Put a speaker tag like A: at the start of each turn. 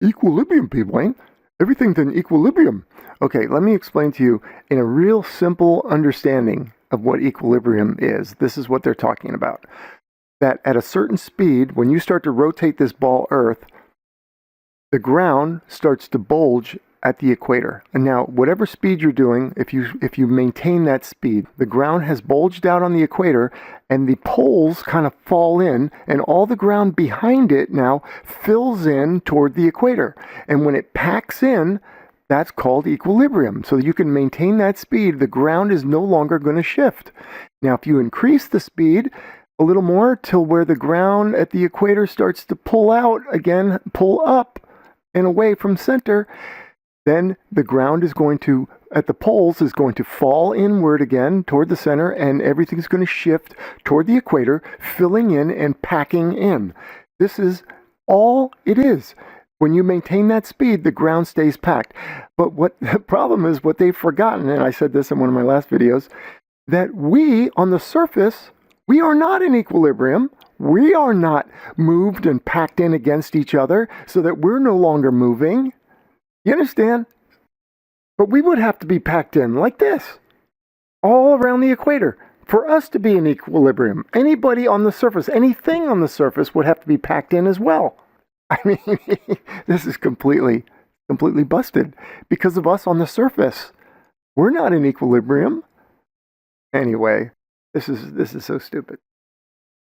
A: Equilibrium, P-brane. Everything's in equilibrium. Okay, let me explain to you in a real simple understanding of what equilibrium is. This is what they're talking about. That at a certain speed, when you start to rotate this ball Earth, the ground starts to bulge at the equator. And now, whatever speed you're doing, if you maintain that speed, the ground has bulged out on the equator, and the poles kind of fall in, and all the ground behind it now fills in toward the equator. And when it packs in, that's called equilibrium. So you can maintain that speed. The ground is no longer going to shift. Now, if you increase the speed a little more till where the ground at the equator starts to pull out again, pull up and away from center, then the ground is going to, at the poles, is going to fall inward again toward the center, and everything's going to shift toward the equator, filling in and packing in. This is all it is. When you maintain that speed, the ground stays packed. But what the problem is, what they've forgotten, and I said this in one of my last videos, that we, on the surface, we are not in equilibrium. We are not moved and packed in against each other so that we're no longer moving. You understand? But we would have to be packed in like this, all around the equator, for us to be in equilibrium. Anybody on the surface, anything on the surface would have to be packed in as well. I mean, this is completely busted because of us on the surface. We're not in equilibrium. Anyway, this is so stupid.